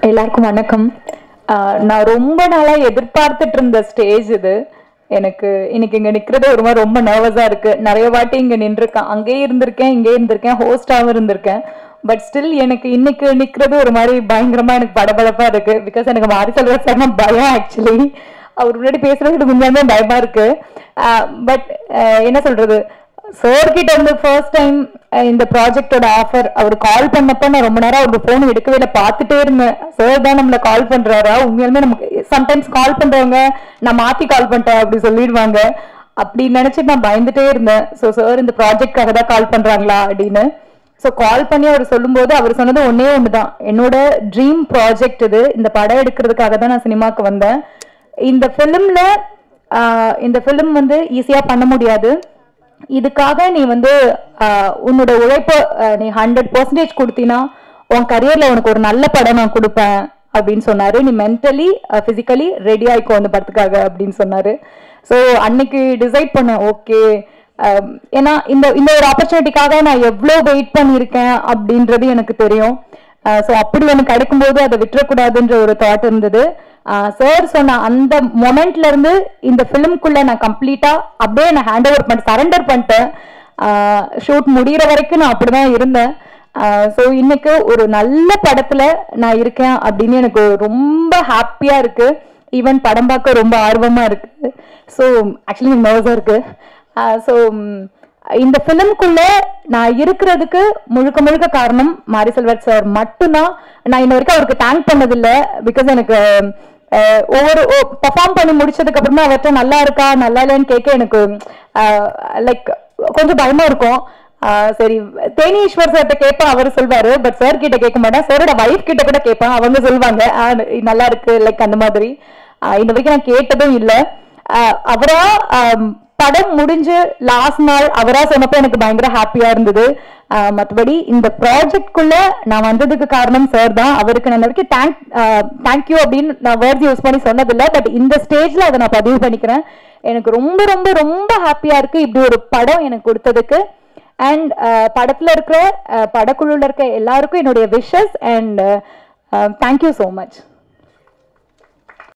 எல்லாருக்கும் வணக்கம். நான் ரொம்ப நாளாக எதிர்பார்த்துட்டு இருந்த ஸ்டேஜ் இது. எனக்கு இன்னைக்கு இங்கே நிற்கிறது ஒரு மாதிரி ரொம்ப நர்வஸாக இருக்குது. நிறைய வாட்டி இங்கே நின்றுருக்கேன், அங்கேயே இருந்திருக்கேன், இங்கே இருந்திருக்கேன், ஹோஸ்டாகவும் இருந்திருக்கேன். பட் ஸ்டில் எனக்கு இன்னைக்கு நிற்கிறது ஒரு மாதிரி பயங்கரமாக எனக்கு படபடப்பாக இருக்குது. பிகாஸ் எனக்கு மாரி செல்வராஜ் சார்னா பயம். ஆக்சுவலி அவர் முன்னாடி பேசுகிறதுக்கு முன்னாடி பயமாக இருக்குது. பட் என்ன சொல்கிறது, சார் கிட்ட இருந்து ஃபர்ஸ்ட் டைம் இந்த ப்ராஜெக்டோட ஆஃபர் அவர் கால் பண்ணப்ப நான் ரொம்ப நேரம் அவருக்கு ஃபோன் எடுக்கவே இல்லை, பார்த்துட்டே இருந்தேன். சார் தான் நம்மளை கால் பண்றாரா, உண்மையாலுமே நமக்கு சம்டைம்ஸ் கால் பண்றவங்க நான் மாத்தி கால் பண்ணிட்டேன் அப்படி சொல்லிடுவாங்க. அப்படி நினைச்சிட்டு நான் பயந்துட்டே இருந்தேன். ஸோ சார் இந்த ப்ராஜெக்ட்காக தான் கால் பண்றாங்களா அப்படின்னு. ஸோ கால் பண்ணி அவர் சொல்லும்போது அவர் சொன்னது ஒன்னே ஒன்று தான், என்னோட ட்ரீம் ப்ராஜெக்ட் இது, இந்த படம் எடுக்கிறதுக்காக தான் நான் சினிமாவுக்கு வந்தேன். இந்த ஃபிலிம் வந்து ஈஸியா பண்ண முடியாது, இதுக்காக நீ வந்து உன்னோட உழைப்பை நீ 100% கொடுத்தினா உன் கரியர்ல உனக்கு ஒரு நல்ல படம் நான் கொடுப்பேன் அப்படின்னு சொன்னாரு. நீ மென்டலி பிசிக்கலி ரெடி ஆயிக்கோ அந்த படத்துக்காக அப்படின்னு சொன்னாரு. ஸோ அன்னைக்கு டிசைட் பண்ணேன், ஓகே. ஏன்னா இந்த ஒரு ஆப்பர்ச்சுனிட்டிக்காக நான் எவ்வளோ வெயிட் பண்ணியிருக்கேன் அப்படின்றது எனக்கு தெரியும். ஸோ அப்படி எனக்கு கிடைக்கும்போது அதை விட்டுறக்கூடாதுன்ற ஒரு தாட் இருந்தது. சார் சொன்ன அந்த மொமெண்ட்ல இருந்து இந்த ஃபிலிம்குள்ள நான் கம்ப்ளீட்டா அப்படியே நான் ஹேண்ட் ஓவர் பண்ணிட்டு சரண்டர் பண்ணிட்டேன். ஷூட் முடிகிற வரைக்கும் நான் அப்படிதான் இருந்தேன். ஸோ இன்னைக்கு ஒரு நல்ல படத்துல நான் இருக்கேன் அப்படின்னு எனக்கு ரொம்ப ஹாப்பியா இருக்கு. ஈவன் படம் பார்க்க ரொம்ப ஆர்வமா இருக்கு. ஸோ ஆக்சுவலி நர்வஸா இருக்கு. ஸோ இந்த ஃபிலிம்குள்ள நான் இருக்கிறதுக்கு முழுக்க முழுக்க காரணம் மாரி செல்வராஜ் சார் மட்டும்தான். நான் இன்ன வரைக்கும் அவருக்கு தேங்க் பண்ணதில்லை. பிகாஸ் எனக்கு ஒவ்வொரு பர்ஃபார்ம் பண்ணி முடிச்சதுக்கு அப்புறமா அவர்கிட்ட நல்லா இருக்கா நல்லா இல்லைன்னு கேட்க எனக்கு லைக் கொஞ்சம் பயமா இருக்கும். சரி, தேனீஸ்வர் சார்கிட்ட கேட்பேன், அவர் சொல்வாரு. பட் சார் கிட்ட கேட்க மாட்டேன். சாரோட வைஃப் கிட்ட கூட கேட்பேன், அவங்க சொல்லுவாங்க நல்லா இருக்கு லைக் அந்த மாதிரி. இன்ன வரைக்கும் நான் கேட்டதும் இல்லை. அவரா படம் முடிஞ்சு லாஸ்ட் நாள் அவரா சொன்னப்ப எனக்கு பயங்கர ஹாப்பியா இருந்தது. மற்றபடி இந்த ப்ராஜெக்ட்குள்ள நான் வந்ததுக்கு காரணம் சார் தான். அவருக்கு நான் வரைக்கும் தேங்க்யூ அப்படின்னு நான் வேர்ட்ஸ் யூஸ் பண்ணி சொன்னதில்லை. பட் இந்த ஸ்டேஜ்ல அதை நான் பதிவு பண்ணிக்கிறேன். எனக்கு ரொம்ப ரொம்ப ரொம்ப ஹாப்பியா இருக்கு இப்படி ஒரு படம் எனக்கு கொடுத்ததுக்கு. அண்ட் படத்துல இருக்கிற படக்குழுல இருக்க எல்லாருக்கும் என்னுடைய wishes and thank you so much.